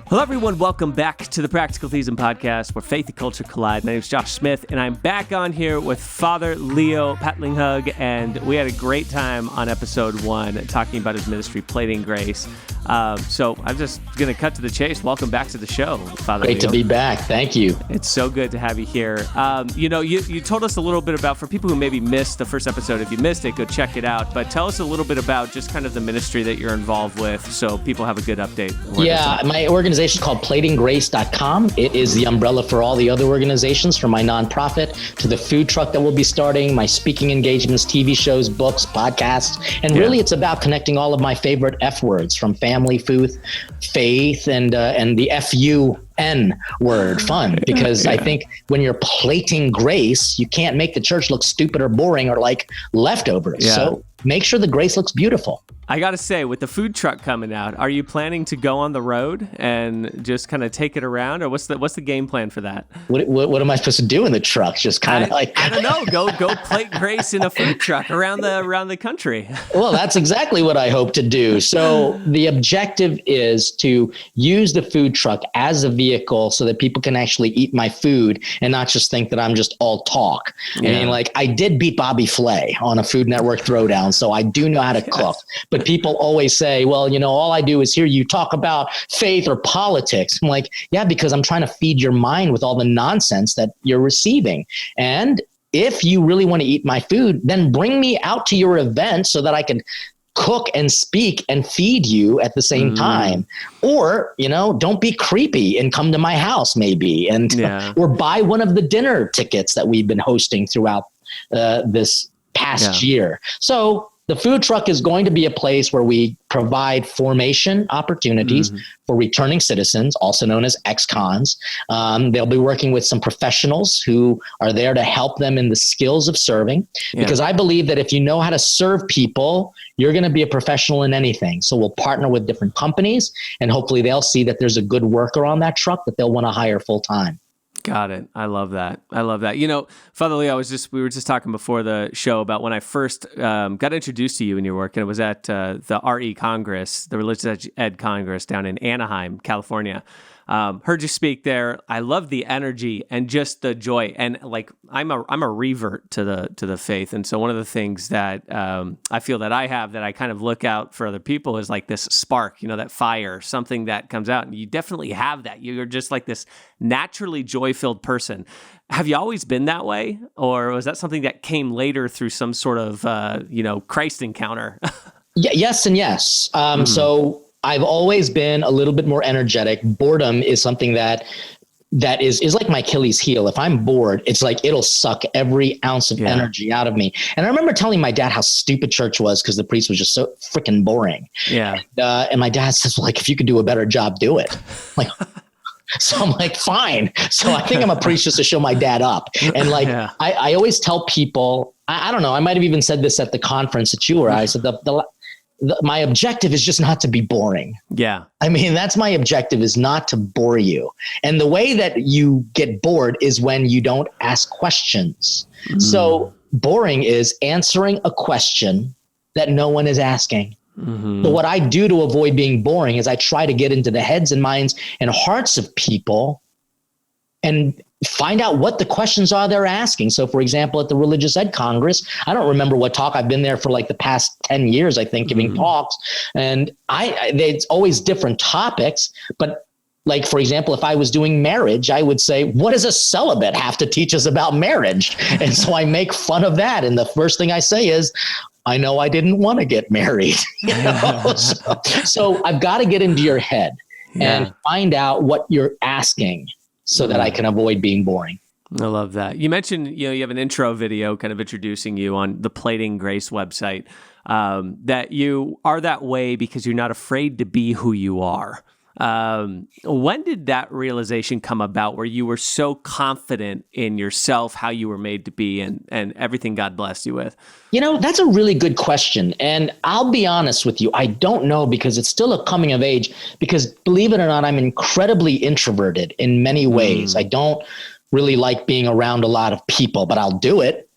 Hello, everyone. Welcome back to the Practical Theism podcast, where faith and culture collide. My name is Josh Smith, and I'm back on here with Father Leo Patalinghug, and we had a great time on episode 1 talking about his ministry, Plating Grace. So I'm just going to cut to the chase. Welcome back to the show, Father Leo. Great to be back. Thank you. It's so good to have you here. You told us a little bit about, for people who maybe missed the first episode, if you missed it, go check it out. But tell us a little bit about just kind of the ministry that you're involved with so people have a good update. Yeah, my organization is called platinggrace.com. It is the umbrella for all the other organizations, from my nonprofit to the food truck that we'll be starting, my speaking engagements, TV shows, books, podcasts. And really it's about connecting all of my favorite F words, from family, faith, and the FUN word, fun, because I think when you're plating grace, you can't make the church look stupid or boring or like leftovers. Yeah. So make sure the grace looks beautiful. I got to say, with the food truck coming out, are you planning to go on the road and just kind of take it around, or what's the game plan for that? What am I supposed to do in the truck? Just kind of like, I don't know, go plate grace in a food truck around the country. Well, that's exactly what I hope to do. So the objective is to use the food truck as a vehicle so that people can actually eat my food and not just think that I'm just all talk. Yeah. I mean, like, I did beat Bobby Flay on a Food Network Throwdown, so I do know how to cook. But people always say, well, all I do is hear you talk about faith or politics. I'm like, yeah, because I'm trying to feed your mind with all the nonsense that you're receiving. And if you really want to eat my food, then bring me out to your event so that I can cook and speak and feed you at the same time. Or, don't be creepy and come to my house maybe. And or buy one of the dinner tickets that we've been hosting throughout this past year. So the food truck is going to be a place where we provide formation opportunities for returning citizens, also known as ex-cons. They'll be working with some professionals who are there to help them in the skills of serving, because I believe that if you know how to serve people, you're going to be a professional in anything. So we'll partner with different companies, and hopefully they'll see that there's a good worker on that truck that they'll want to hire full time. Got it. I love that. Father Leo, we were just talking before the show about when I first got introduced to you and your work, and it was at the RE Congress, the Religious Ed Congress down in Anaheim, California. Heard you speak there. I love the energy and just the joy. And like, I'm a revert to the faith. And so one of the things that I feel that I have that I kind of look out for other people is like this spark, that fire, something that comes out. And you definitely have that. You're just like this naturally joy-filled person. Have you always been that way? Or was that something that came later through some sort of, Christ encounter? Yes and yes. So I've always been a little bit more energetic. Boredom is something that is like my Achilles heel. If I'm bored, it's like it'll suck every ounce of energy out of me. And I remember telling my dad how stupid church was because the priest was just so freaking boring. Yeah. And my dad says, well, like, if you could do a better job, do it. Like, so I'm like, fine. So I think I'm a priest just to show my dad up. And like, I always tell people, I don't know, I might have even said this at the conference that you were at. I said, my objective is just not to be boring. Yeah. I mean, that's my objective, is not to bore you. And the way that you get bored is when you don't ask questions. So boring is answering a question that no one is asking. So what I do to avoid being boring is I try to get into the heads and minds and hearts of people and find out what the questions are they're asking. So for example, at the Religious Ed Congress, I don't remember what talk. I've been there for like the past 10 years, I think, giving talks. And it's always different topics. But like, for example, if I was doing marriage, I would say, what does a celibate have to teach us about marriage? And so I make fun of that. And the first thing I say is, I know I didn't want to get married. So I've got to get into your head and find out what you're asking, so that I can avoid being boring. I love that. You mentioned, you have an intro video kind of introducing you on the Plating Grace website, that you are that way because you're not afraid to be who you are. When did that realization come about, where you were so confident in yourself, how you were made to be, and everything God blessed you with? That's a really good question. And I'll be honest with you, I don't know, because it's still a coming of age, because believe it or not, I'm incredibly introverted in many ways. I don't really like being around a lot of people, but I'll do it,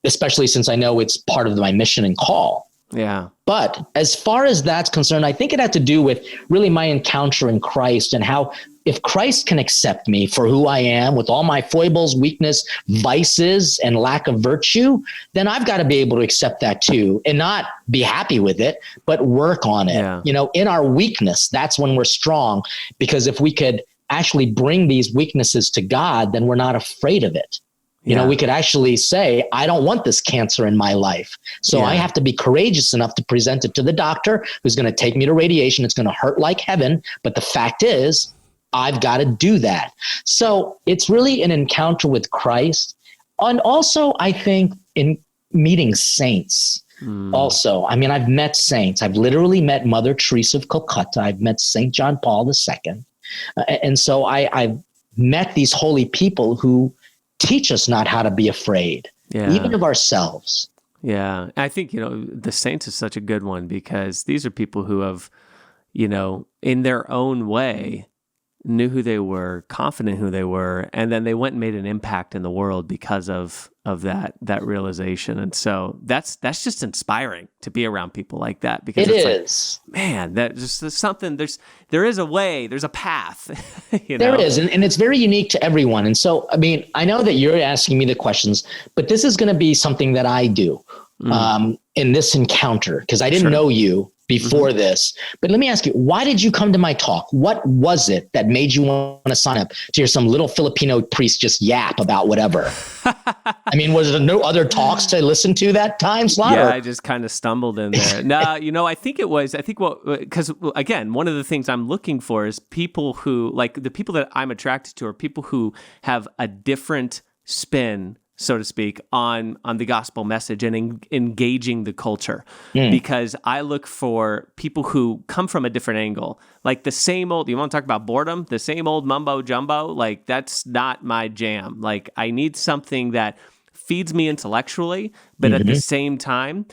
especially since I know it's part of my mission and call. Yeah. But as far as that's concerned, I think it had to do with really my encounter in Christ and how if Christ can accept me for who I am with all my foibles, weakness, vices, and lack of virtue, then I've got to be able to accept that too and not be happy with it, but work on it. Yeah. In our weakness, that's when we're strong, because if we could actually bring these weaknesses to God, then we're not afraid of it. We could actually say, I don't want this cancer in my life. So I have to be courageous enough to present it to the doctor who's going to take me to radiation. It's going to hurt like heaven. But the fact is, I've got to do that. So it's really an encounter with Christ. And also, I think in meeting saints. Also, I mean, I've met saints. I've literally met Mother Teresa of Calcutta. I've met St. John Paul II. And so I've met these holy people who teach us not how to be afraid, even of ourselves. Yeah. I think, the saints is such a good one because these are people who have, in their own way, knew who they were, confident who they were, and then they went and made an impact in the world because of that realization. And so that's just inspiring to be around people like that, because it is. Like, man, that just there's something, there is a way, there's a path. There is, and it's very unique to everyone. And so, I mean, I know that you're asking me the questions, but this is going to be something that I do in this encounter, because I didn't know you before this. But let me ask you, why did you come to my talk? What was it that made you want to sign up to hear some little Filipino priest just yap about whatever? I mean, was there no other talks to listen to that time slot? Yeah, I just kind of stumbled in there. No, I think because again, one of the things I'm looking for is people who, like the people that I'm attracted to are people who have a different spin, so to speak, on the gospel message and engaging the culture. Because I look for people who come from a different angle. Like the same old, you want to talk about boredom? The same old mumbo jumbo, like that's not my jam. Like I need something that feeds me intellectually, but at the same time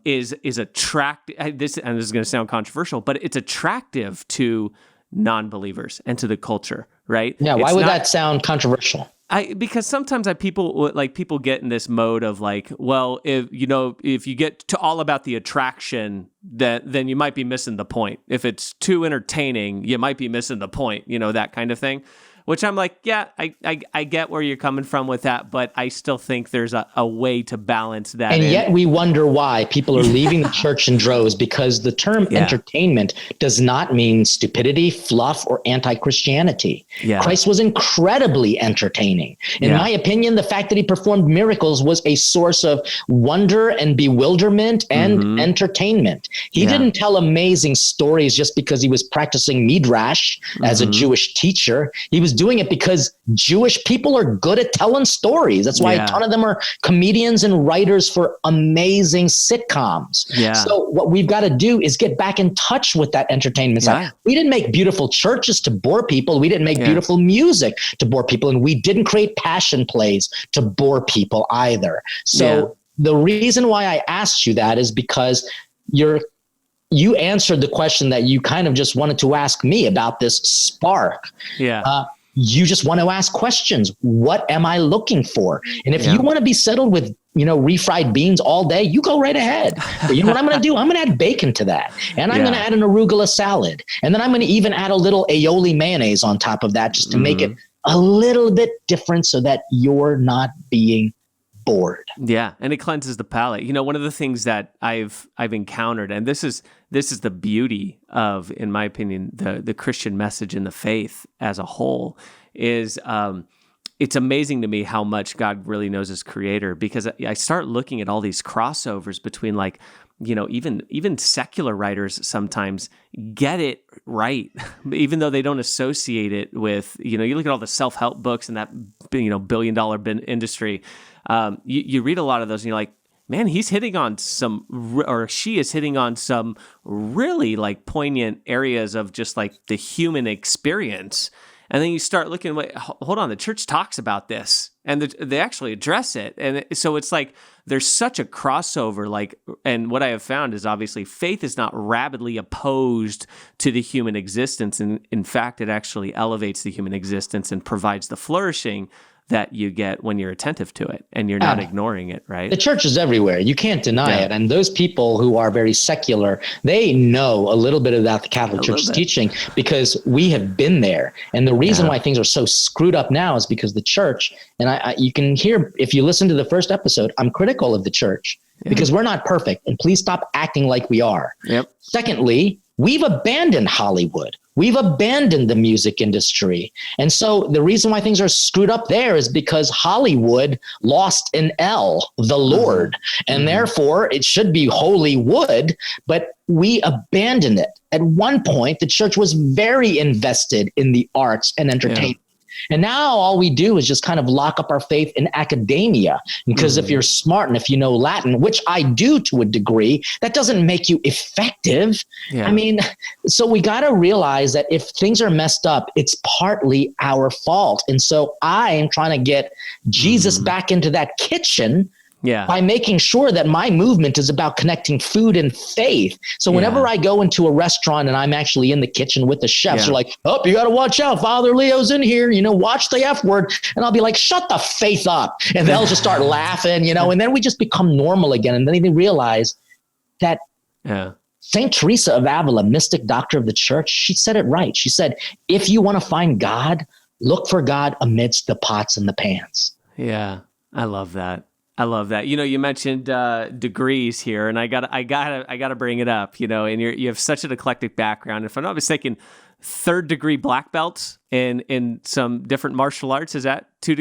is attractive. This is going to sound controversial, but it's attractive to non-believers and to the culture, right? Yeah, why would that sound controversial? Because sometimes people get in this mode of like, well, if you get to all about the attraction, then you might be missing the point. If it's too entertaining, you might be missing the point, that kind of thing. Which I'm like, yeah, I get where you're coming from with that, but I still think there's a way to balance that. And yet we wonder why people are leaving the church in droves, because the term entertainment does not mean stupidity, fluff, or anti-Christianity. Yeah. Christ was incredibly entertaining. In my opinion, the fact that he performed miracles was a source of wonder and bewilderment and entertainment. He didn't tell amazing stories just because he was practicing midrash as a Jewish teacher. He was doing it because Jewish people are good at telling stories. That's why a ton of them are comedians and writers for amazing sitcoms. Yeah. So what we've got to do is get back in touch with that entertainment side. We didn't make beautiful churches to bore people. We didn't make beautiful music to bore people. And we didn't create passion plays to bore people either. So the reason why I asked you that is because you answered the question that you kind of just wanted to ask me about this spark. You just want to ask questions. What am I looking for? And if you want to be settled with, refried beans all day, you go right ahead. But you know what I'm going to do? I'm going to add bacon to that. And I'm going to add an arugula salad. And then I'm going to even add a little aioli mayonnaise on top of that just to make it a little bit different so that you're not being bored. Yeah, and it cleanses the palate. One of the things that I've encountered, and this is the beauty of, in my opinion, the Christian message and the faith as a whole, is it's amazing to me how much God really knows his creator, because I start looking at all these crossovers between even secular writers sometimes get it right, even though they don't associate it with, you look at all the self-help books and that, billion-dollar industry. You read a lot of those and you're like, man, he's hitting on or she is hitting on some really like poignant areas of just like the human experience. And then you start looking, wait, hold on, the church talks about this and they actually address it. And so it's like, there's such a crossover, and what I have found is obviously faith is not rabidly opposed to the human existence. And in fact, it actually elevates the human existence and provides the flourishing that you get when you're attentive to it and you're not ignoring it, right? The church is everywhere. You can't deny it. And those people who are very secular, they know a little bit about the Catholic Church's teaching because we have been there. And the reason why things are so screwed up now is because the church, and you can hear, if you listen to the first episode, I'm critical of the church because we're not perfect. And please stop acting like we are. Yep. Secondly, we've abandoned Hollywood. We've abandoned the music industry. And so the reason why things are screwed up there is because Hollywood lost an L, the Lord. And therefore it should be holy wood, but we abandoned it. At one point, the church was very invested in the arts and entertainment. And now all we do is just kind of lock up our faith in academia. Because if you're smart and if you know Latin, which I do to a degree, that doesn't make you effective. I mean, so we got to realize that if things are messed up, it's partly our fault. And so I am trying to get Jesus back into that kitchen by making sure that my movement is about connecting food and faith. So whenever I go into a restaurant and I'm actually in the kitchen with the chefs, they're like, oh, you got to watch out. Father Leo's in here, watch the F word. And I'll be like, shut the faith up. And they'll just start laughing, and then we just become normal again. And then they realize that Saint Teresa of Avila, mystic doctor of the church, she said it right. She said, if you want to find God, look for God amidst the pots and the pans. Yeah, I love that. I love that. You mentioned degrees here, and I gotta bring it up. And you have such an eclectic background. If I'm not mistaken, 3rd degree black belts in some different martial arts. Is that two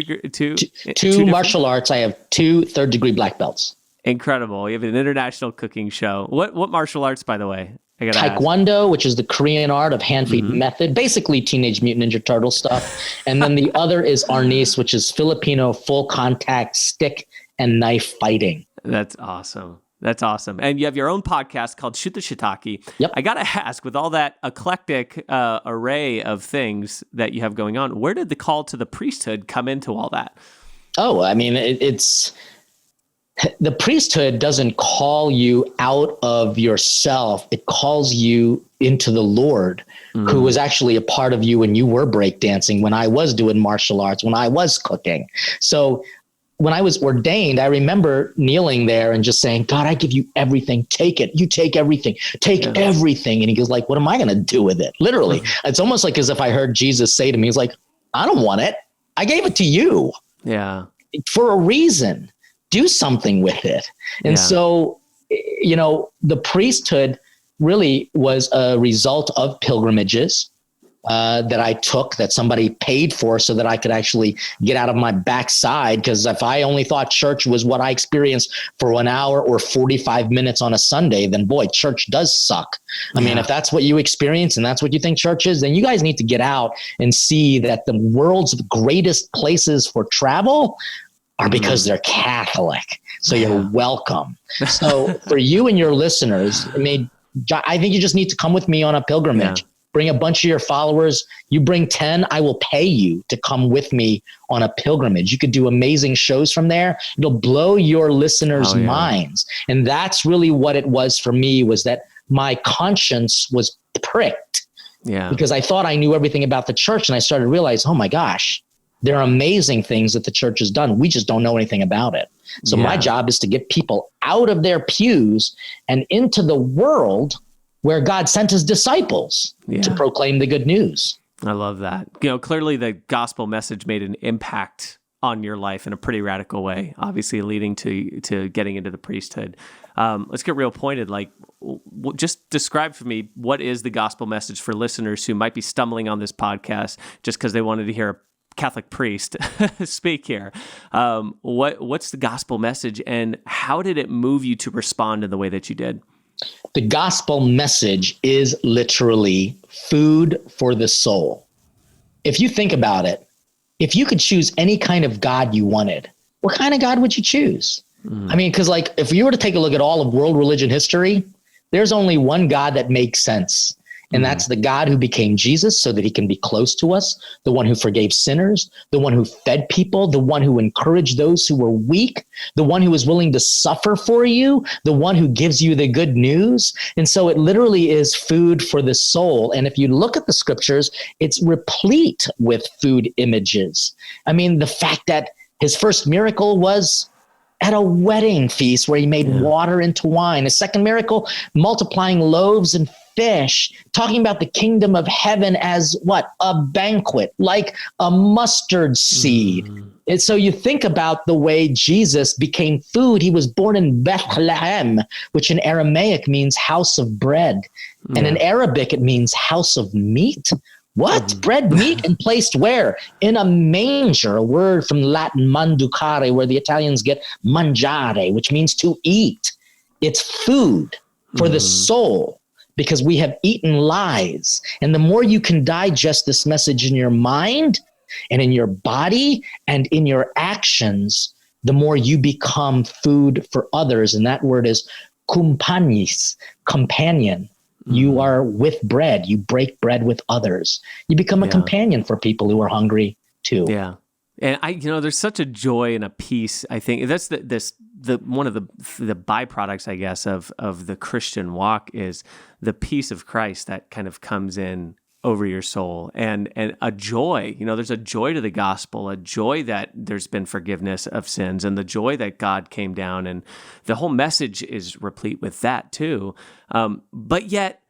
martial arts? I have 2 3rd degree black belts. Incredible. You have an international cooking show. What martial arts, by the way? Taekwondo, which is the Korean art of hand-feet method, basically Teenage Mutant Ninja Turtle stuff. And then the other is arnis, which is Filipino full contact stick and knife fighting. That's awesome. And you have your own podcast called Shoot the Shiitake. Yep. I got to ask, with all that eclectic array of things that you have going on, where did the call to the priesthood come into all that? Oh, I mean, it's the priesthood doesn't call you out of yourself. It calls you into the Lord, who was actually a part of you when you were breakdancing, when I was doing martial arts, when I was cooking. So when I was ordained, I remember kneeling there and just saying, God, I give you everything. Take it. You take everything. Take everything. And he goes like, what am I going to do with it? Literally. It's almost like as if I heard Jesus say to me, he's like, I don't want it. I gave it to you. Yeah. For a reason. Do something with it. And so, the priesthood really was a result of pilgrimages that I took, that somebody paid for so that I could actually get out of my backside. Because if I only thought church was what I experienced for 1 hour or 45 minutes on a Sunday, then boy, church does suck. I mean, if that's what you experience and that's what you think church is, then you guys need to get out and see that the world's greatest places for travel are because they're Catholic. So you're welcome. So for you and your listeners, I think you just need to come with me on a pilgrimage. Yeah. Bring a bunch of your followers. You bring 10, I will pay you to come with me on a pilgrimage. You could do amazing shows from there. It'll blow your listeners' minds. And that's really what it was for me, was that my conscience was pricked. Yeah. Because I thought I knew everything about the church, and I started to realize, oh my gosh, there are amazing things that the church has done. We just don't know anything about it. So my job is to get people out of their pews and into the world where God sent his disciples to proclaim the good news. I love that. Clearly the gospel message made an impact on your life in a pretty radical way, obviously leading to getting into the priesthood. Let's get real pointed. Just describe for me, what is the gospel message for listeners who might be stumbling on this podcast just because they wanted to hear a Catholic priest speak here? What's the gospel message, and how did it move you to respond in the way that you did? The gospel message is literally food for the soul. If you think about it, if you could choose any kind of God you wanted, what kind of God would you choose? I mean, because if you were to take a look at all of world religion history, there's only one God that makes sense. And that's the God who became Jesus so that he can be close to us, the one who forgave sinners, the one who fed people, the one who encouraged those who were weak, the one who was willing to suffer for you, the one who gives you the good news. And so it literally is food for the soul. And if you look at the scriptures, it's replete with food images. I mean, the fact that his first miracle was at a wedding feast where he made water into wine. His second miracle, multiplying loaves and fish, talking about the kingdom of heaven as what? A banquet, like a mustard seed. And so you think about the way Jesus became food. He was born in Bethlehem, which in Aramaic means house of bread. And in Arabic, it means house of meat. What? Bread, meat, and placed where? In a manger, a word from Latin manducare, where the Italians get mangiare, which means to eat. It's food for the soul, because we have eaten lies. And the more you can digest this message in your mind and in your body and in your actions, the more you become food for others. And that word is kumpanis, companion. You are with bread. You break bread with others. You become a companion for people who are hungry too. Yeah. And there's such a joy and a peace. I think that's the one of the byproducts, I guess, of the Christian walk is the peace of Christ that kind of comes in over your soul, and a joy. There's a joy to the gospel, a joy that there's been forgiveness of sins, and the joy that God came down, and the whole message is replete with that too. But yet,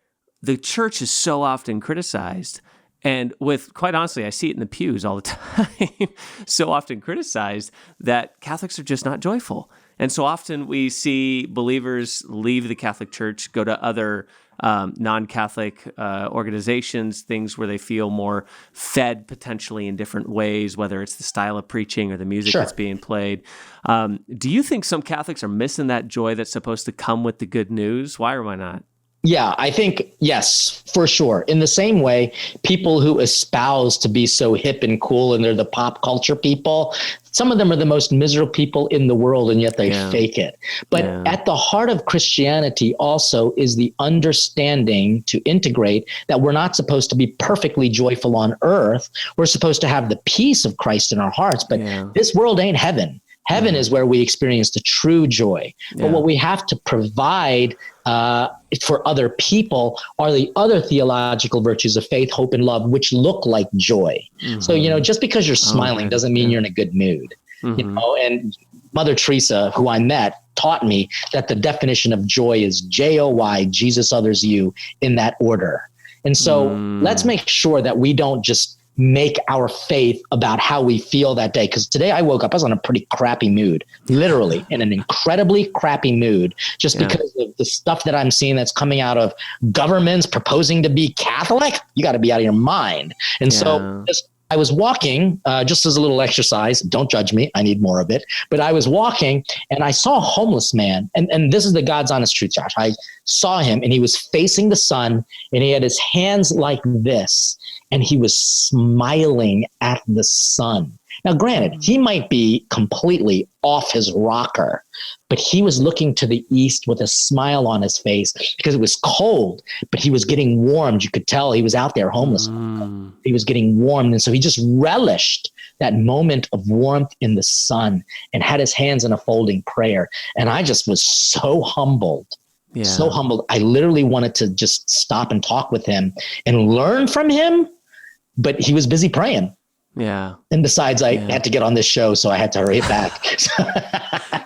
the church is so often criticized. And quite honestly, I see it in the pews all the time, so often criticized that Catholics are just not joyful. And so often we see believers leave the Catholic Church, go to other non-Catholic organizations, things where they feel more fed potentially in different ways, whether it's the style of preaching or the music that's being played. Do you think some Catholics are missing that joy that's supposed to come with the good news? Why or why not? Yeah, I think, yes, for sure. In the same way, people who espouse to be so hip and cool and they're the pop culture people, some of them are the most miserable people in the world, and yet they fake it. But at the heart of Christianity also is the understanding to integrate that we're not supposed to be perfectly joyful on earth. We're supposed to have the peace of Christ in our hearts, but this world ain't heaven. Heaven is where we experience the true joy. But what we have to provide for other people are the other theological virtues of faith, hope, and love, which look like joy. So, just because you're smiling doesn't mean you're in a good mood. And Mother Teresa, who I met, taught me that the definition of joy is Joy, Jesus, others, you, in that order. And so let's make sure that we don't just make our faith about how we feel that day. Because today I woke up, I was on a pretty crappy mood, literally in an incredibly crappy mood, just because of the stuff that I'm seeing that's coming out of governments proposing to be Catholic. You got to be out of your mind. And so I was walking, just as a little exercise. Don't judge me. I need more of it. But I was walking and I saw a homeless man. And this is the God's honest truth, Josh. I saw him and he was facing the sun and he had his hands like this. And he was smiling at the sun. Now, granted, he might be completely off his rocker, but he was looking to the east with a smile on his face because it was cold, but he was getting warmed. You could tell he was out there homeless. He was getting warmed. And so he just relished that moment of warmth in the sun and had his hands in a folding prayer. And I just was so humbled. So humbled. I literally wanted to just stop and talk with him and learn from him, but he was busy praying. And besides, I had to get on this show, so I had to hurry it back.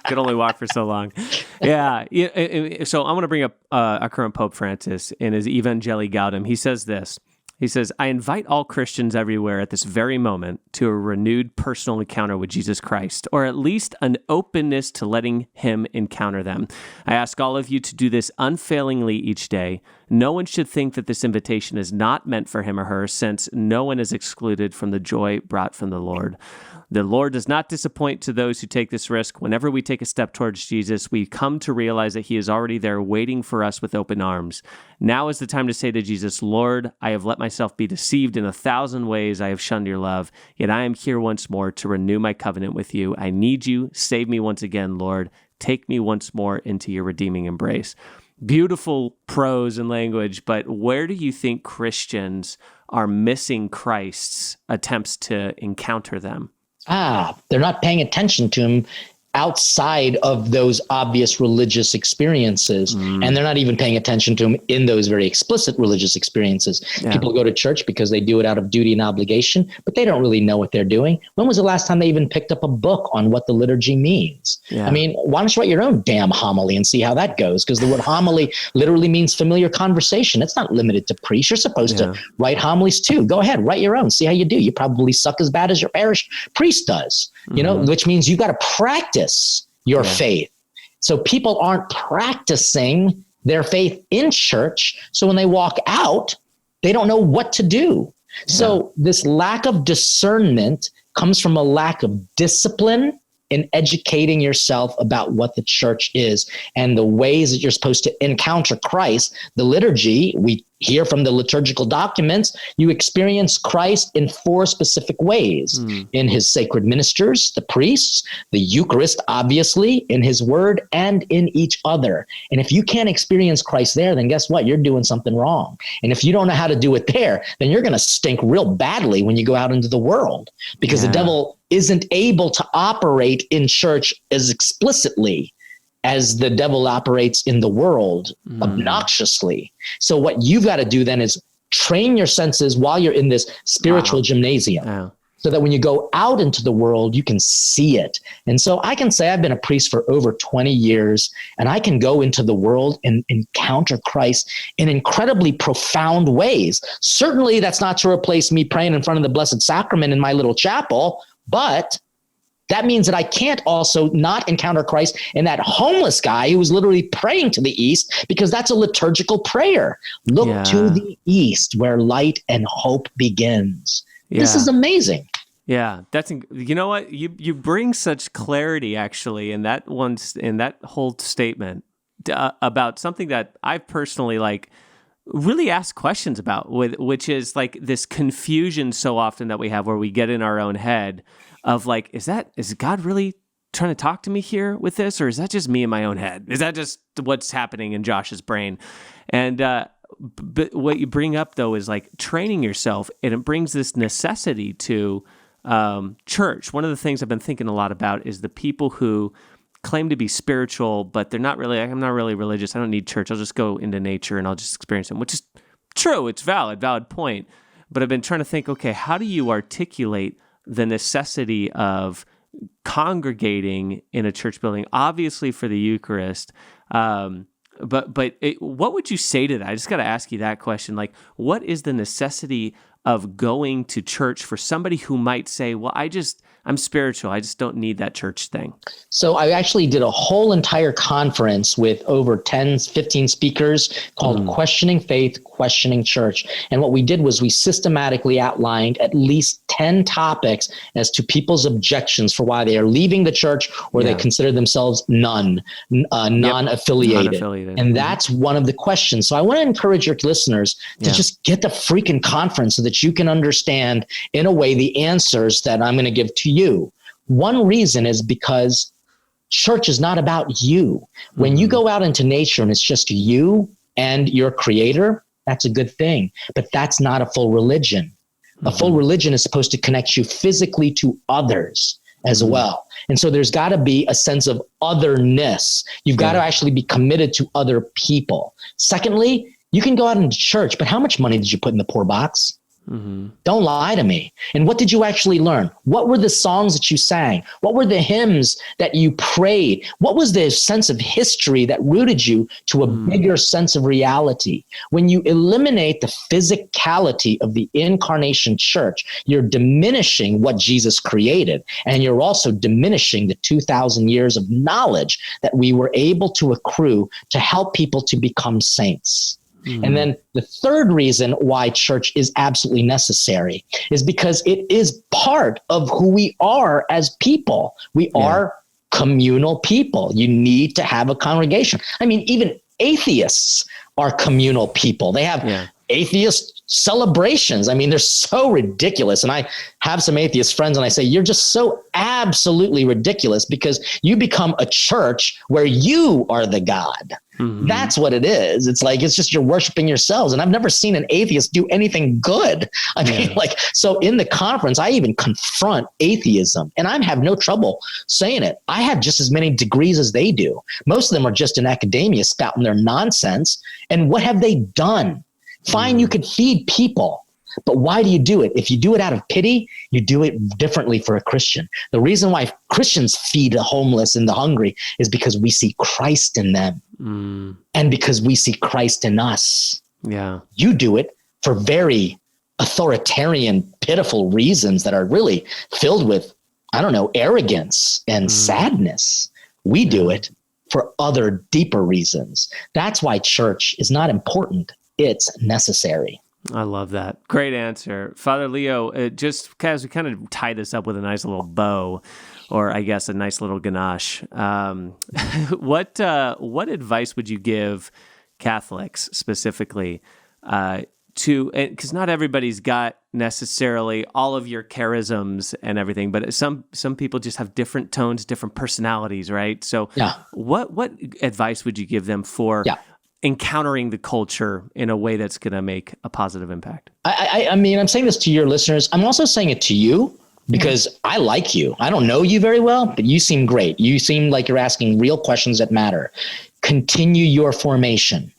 Could only walk for so long. So I'm going to bring up our current Pope Francis in his Evangelii Gaudium. He says this. He says, I invite all Christians everywhere at this very moment to a renewed personal encounter with Jesus Christ, or at least an openness to letting him encounter them. I ask all of you to do this unfailingly each day. No one should think that this invitation is not meant for him or her, since no one is excluded from the joy brought from the Lord. The Lord does not disappoint to those who take this risk. Whenever we take a step towards Jesus, we come to realize that he is already there waiting for us with open arms. Now is the time to say to Jesus, Lord, I have let myself be deceived in 1,000 ways. I have shunned your love, yet I am here once more to renew my covenant with you. I need you. Save me once again, Lord. Take me once more into your redeeming embrace. beautiful prose and language, but where do you think Christians are missing Christ's attempts to encounter them? They're not paying attention to him outside of those obvious religious experiences. And they're not even paying attention to him in those very explicit religious experiences. Yeah. People go to church because they do it out of duty and obligation, but they don't really know what they're doing. When was the last time they even picked up a book on what the liturgy means? Yeah. I mean, why don't you write your own damn homily and see how that goes? Because the word homily literally means familiar conversation. It's not limited to priests. You're supposed to write homilies too. Go ahead, write your own. See how you do. You probably suck as bad as your parish priest does, you know, which means you've got to practice your faith. So people aren't practicing their faith in church. So when they walk out, they don't know what to do. Yeah. So this lack of discernment comes from a lack of discipline in educating yourself about what the church is and the ways that you're supposed to encounter Christ. The liturgy, we hear from the liturgical documents, you experience Christ in 4 specific ways. In his sacred ministers, the priests, the Eucharist, obviously, in his word, and in each other. And if you can't experience Christ there, then guess what? You're doing something wrong. And if you don't know how to do it there, then you're going to stink real badly when you go out into the world, because the devil isn't able to operate in church as explicitly as the devil operates in the world, obnoxiously. So what you've got to do then is train your senses while you're in this spiritual gymnasium, so that when you go out into the world, you can see it. And so I can say I've been a priest for over 20 years, and I can go into the world and encounter Christ in incredibly profound ways. Certainly that's not to replace me praying in front of the Blessed Sacrament in my little chapel, but that means that I can't also not encounter Christ in that homeless guy who was literally praying to the east, because that's a liturgical prayer. Look to the east where light and hope begins. This is amazing. Yeah, you know what? You bring such clarity actually in that whole statement about something that I've personally really asked questions about, which is like this confusion so often that we have where we get in our own head of like, is God really trying to talk to me here with this? Or is that just me in my own head? Is that just what's happening in Josh's brain? And, but what you bring up though is like training yourself, and it brings this necessity to church. One of the things I've been thinking a lot about is the people who claim to be spiritual, but I'm not really religious. I don't need church. I'll just go into nature and I'll just experience them, which is true. It's valid point. But I've been trying to think, okay, how do you articulate the necessity of congregating in a church building, obviously for the Eucharist, but what would you say to that? I just got to ask you that question. Like, what is the necessity of going to church for somebody who might say, well, I'm spiritual, I just don't need that church thing? So I actually did a whole entire conference with over 10, 15 speakers called Questioning Faith, Questioning Church. And what we did was we systematically outlined at least 10 topics as to people's objections for why they are leaving the church, or they consider themselves non-affiliated. And that's one of the questions. So I want to encourage your listeners to just get the freaking conference so that you can understand in a way the answers that I'm going to give to you. One reason is because church is not about you. When you go out into nature and it's just you and your creator, that's a good thing, but that's not a full religion. A full religion is supposed to connect you physically to others as well. And so there's got to be a sense of otherness. You've got to actually be committed to other people. Secondly, you can go out into church, but how much money did you put in the poor box? Don't lie to me. And what did you actually learn? What were the songs that you sang? What were the hymns that you prayed? What was the sense of history that rooted you to a bigger sense of reality? When you eliminate the physicality of the incarnation church, you're diminishing what Jesus created. And you're also diminishing the 2,000 years of knowledge that we were able to accrue to help people to become saints. And then the third reason why church is absolutely necessary is because it is part of who we are as people. We are communal people. You need to have a congregation. I mean, even atheists are communal people. They have atheist celebrations. I mean, they're so ridiculous. And I have some atheist friends and I say, you're just so absolutely ridiculous because you become a church where you are the God. That's what it is. It's like, it's just you're worshiping yourselves. And I've never seen an atheist do anything good. I mean, so in the conference, I even confront atheism, and I have no trouble saying it. I have just as many degrees as they do. Most of them are just in academia spouting their nonsense. And what have they done? Fine, you could feed people. But why do you do it? If you do it out of pity, you do it differently for a Christian. The reason why Christians feed the homeless and the hungry is because we see Christ in them and because we see Christ in us. Yeah. You do it for very authoritarian, pitiful reasons that are really filled with, I don't know, arrogance and sadness. We do it for other deeper reasons. That's why church is not important. It's necessary. I love that. Great answer. Father Leo, just as we kind of tie this up with a nice little bow, or I guess a nice little ganache, what advice would you give Catholics specifically because not everybody's got necessarily all of your charisms and everything, but some people just have different tones, different personalities, right? So what advice would you give them for encountering the culture in a way that's going to make a positive impact? I mean, I'm saying this to your listeners. I'm also saying it to you because I like you. I don't know you very well, but you seem great. You seem like you're asking real questions that matter. Continue your formation.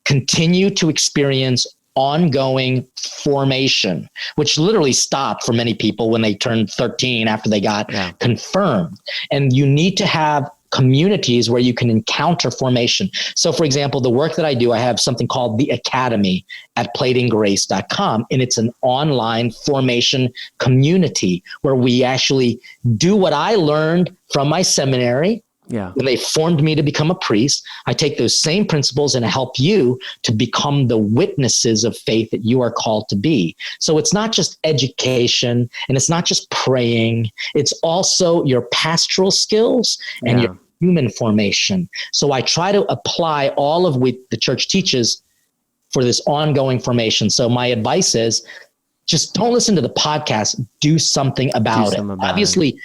Continue to experience ongoing formation, which literally stopped for many people when they turned 13 after they got confirmed. And you need to have communities where you can encounter formation. So for example, the work that I do, I have something called the Academy at platinggrace.com. And it's an online formation community where we actually do what I learned from my seminary. When they formed me to become a priest, I take those same principles and help you to become the witnesses of faith that you are called to be. So it's not just education and it's not just praying. It's also your pastoral skills and your human formation. So I try to apply all of what the church teaches for this ongoing formation. So my advice is, just don't listen to the podcast. Do something about it. Obviously,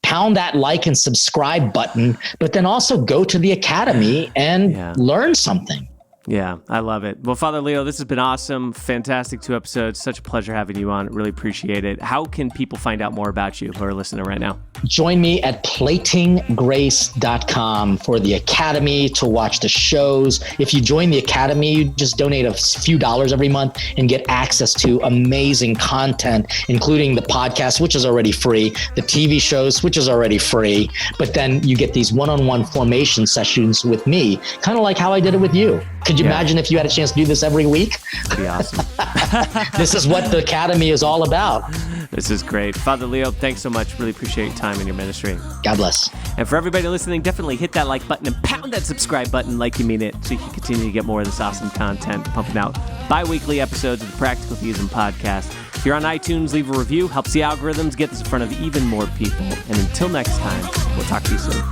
pound that like and subscribe button, but then also go to the Academy and learn something. Yeah, I love it. Well, Father Leo, this has been awesome. Fantastic 2 episodes. Such a pleasure having you on. Really appreciate it. How can people find out more about you who are listening right now? Join me at platinggrace.com for the Academy to watch the shows. If you join the Academy, you just donate a few dollars every month and get access to amazing content, including the podcast, which is already free, the TV shows, which is already free. But then you get these one-on-one formation sessions with me, kind of like how I did it with you. Could you imagine if you had a chance to do this every week? That'd be awesome. This is what the Academy is all about. This is great. Father Leo, thanks so much. Really appreciate your time and your ministry. God bless. And for everybody listening, definitely hit that like button and pound that subscribe button like you mean it so you can continue to get more of this awesome content, pumping out bi-weekly episodes of the Practical Theism podcast. If you're on iTunes, leave a review. Helps the algorithms get this in front of even more people. And until next time, we'll talk to you soon.